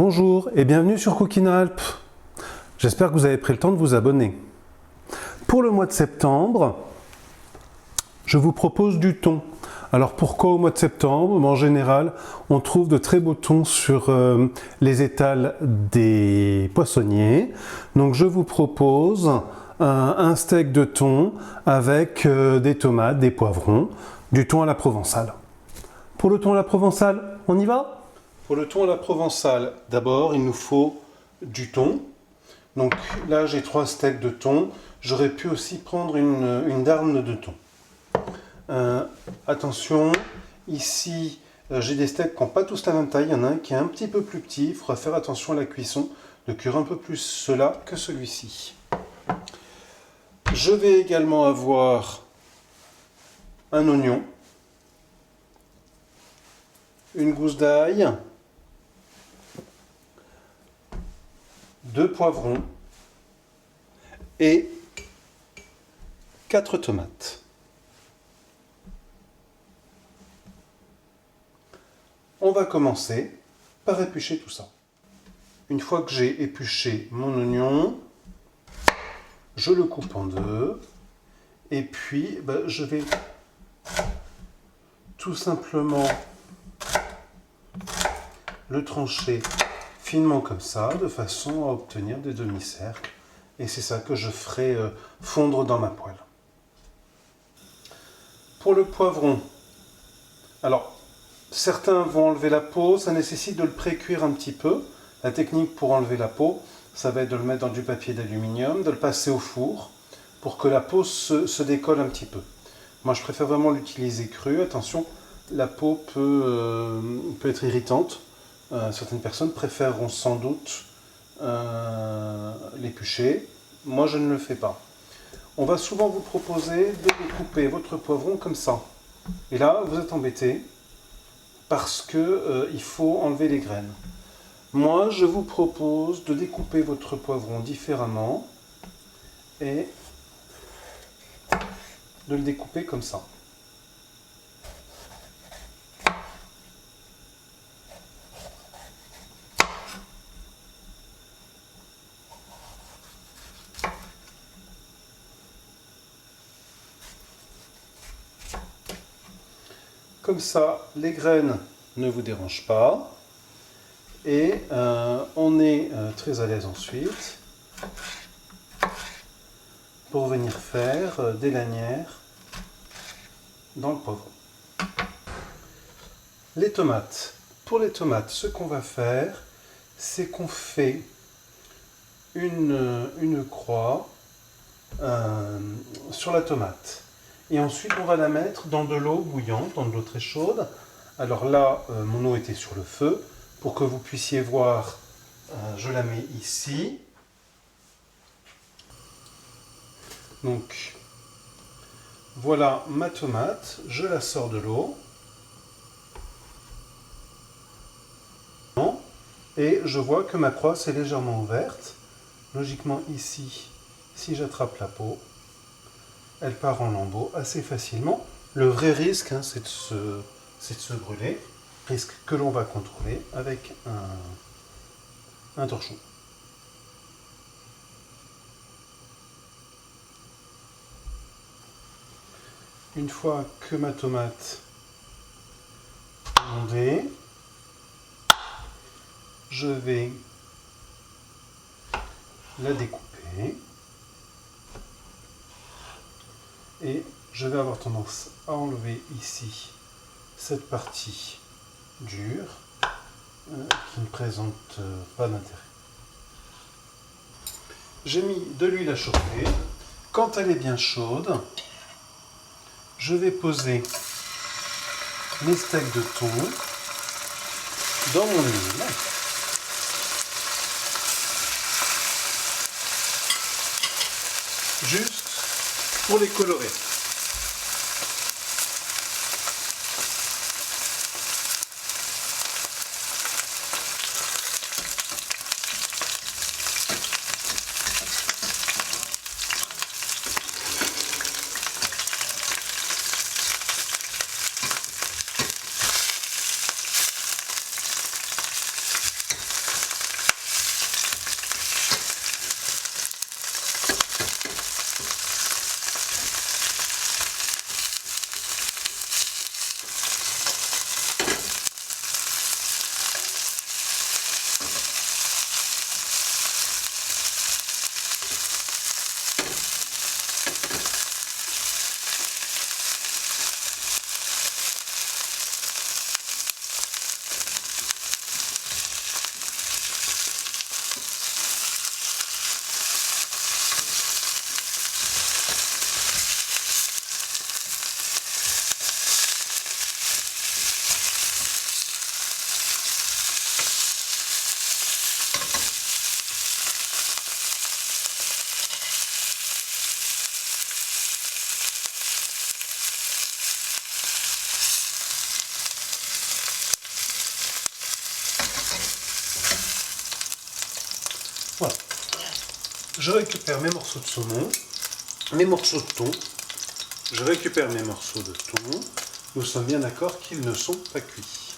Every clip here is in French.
Bonjour et bienvenue sur Cooking Alp. J'espère que vous avez pris le temps de vous abonner. Pour le mois de septembre, je vous propose du thon. Alors pourquoi au mois de septembre? En général, on trouve de très beaux thons sur les étals des poissonniers. Donc je vous propose un steak de thon avec des tomates, des poivrons, du thon à la provençale. Pour le thon à la provençale, on y va? Pour le thon à la provençale, d'abord il nous faut du thon. Donc là j'ai 3 steaks de thon. J'aurais pu aussi prendre une darne de thon. Attention, ici j'ai des steaks qui n'ont pas tous la même taille. Il y en a un qui est un petit peu plus petit. Il faudra faire attention à la cuisson, de cuire un peu plus cela que celui-ci. Je vais également avoir un oignon, une gousse d'ail, 2 poivrons et 4 tomates. On va commencer par éplucher tout ça. Une fois que j'ai épluché mon oignon, je le coupe en deux et puis je vais tout simplement le trancher finement comme ça, de façon à obtenir des demi-cercles. Et c'est ça que je ferai fondre dans ma poêle. Pour le poivron, alors certains vont enlever la peau, ça nécessite de le pré-cuire un petit peu. La technique pour enlever la peau, ça va être de le mettre dans du papier d'aluminium, de le passer au four pour que la peau se décolle un petit peu. Moi je préfère vraiment l'utiliser cru. Attention, la peau peut être irritante. Certaines personnes préféreront sans doute l'éplucher. Moi, je ne le fais pas. On va souvent vous proposer de découper votre poivron comme ça. Et là, vous êtes embêté parce qu'il faut enlever les graines. Moi, je vous propose de découper votre poivron différemment et de le découper comme ça. Comme ça, les graines ne vous dérangent pas et on est très à l'aise ensuite pour venir faire des lanières dans le poivron. Les tomates. Pour les tomates, ce qu'on va faire, c'est qu'on fait une croix sur la tomate. Et ensuite, on va la mettre dans de l'eau bouillante, dans de l'eau très chaude. Alors là, mon eau était sur le feu. Pour que vous puissiez voir, je la mets ici. Donc, voilà ma tomate. Je la sors de l'eau. Et je vois que ma croix s'est légèrement ouverte. Logiquement, ici, si j'attrape la peau, elle part en lambeaux assez facilement. Le vrai risque, c'est de se brûler. Risque que l'on va contrôler avec un torchon. Une fois que ma tomate est mondée, je vais la découper. Et je vais avoir tendance à enlever ici cette partie dure qui ne présente pas d'intérêt. J'ai mis de l'huile à chauffer. Quand elle est bien chaude, je vais poser mes steaks de thon dans mon huile. Juste pour les colorer. Voilà. Je récupère mes morceaux de saumon, mes morceaux de thon. Je récupère mes morceaux de thon. Nous sommes bien d'accord qu'ils ne sont pas cuits.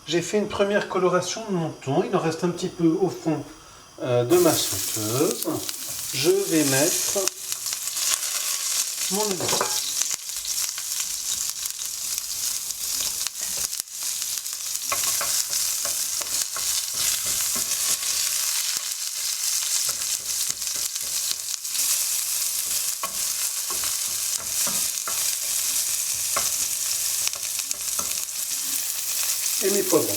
J'ai fait une première coloration de mon thon. Il en reste un petit peu au fond de ma sauteuse. Je vais mettre mon oignon. Et mes poivrons.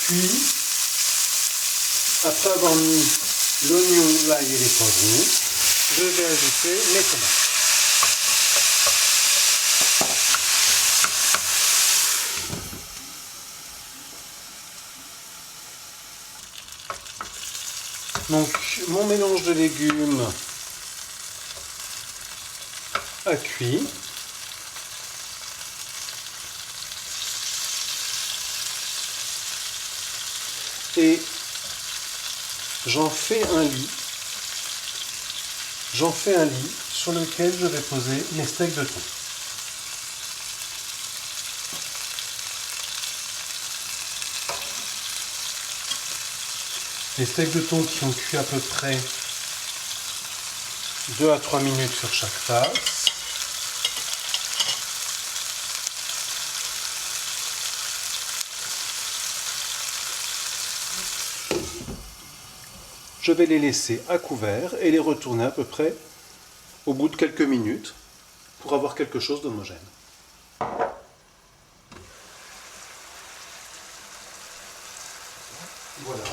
Puis, après avoir mis l'oignon, l'ail et les poivrons, je vais ajouter mes tomates. Donc, mon mélange de légumes a cuit. Et j'en fais un lit. J'en fais un lit sur lequel je vais poser mes steaks de thon. Les steaks de thon qui ont cuit à peu près 2 à 3 minutes sur chaque face. Je vais les laisser à couvert et les retourner à peu près au bout de quelques minutes pour avoir quelque chose d'homogène. Voilà.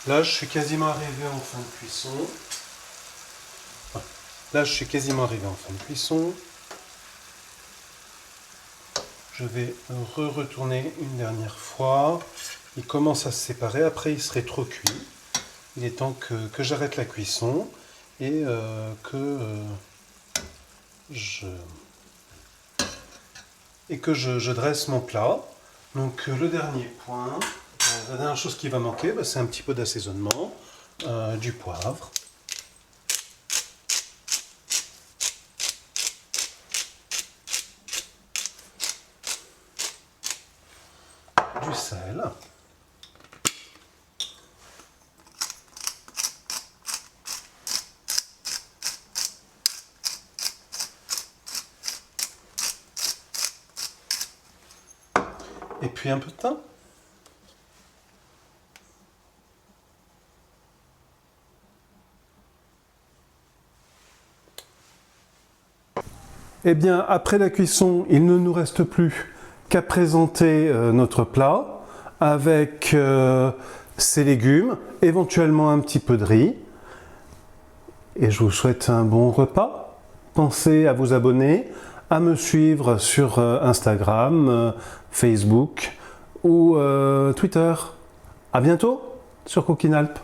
Là, je suis quasiment arrivé en fin de cuisson. Là, je suis quasiment arrivé en fin de cuisson. Je vais retourner une dernière fois. Il commence à se séparer. Après, il serait trop cuit. Il est temps que j'arrête la cuisson et que je dresse mon plat. Donc, le dernier point, la dernière chose qui va manquer, c'est un petit peu d'assaisonnement, du poivre. Du sel. Et puis un peu de thym. Eh bien, après la cuisson, il ne nous reste plus qu'à présenter notre plat avec ses légumes, éventuellement un petit peu de riz. Et je vous souhaite un bon repas. Pensez à vous abonner, à me suivre sur Instagram, Facebook ou Twitter. À bientôt sur Cooking Alp.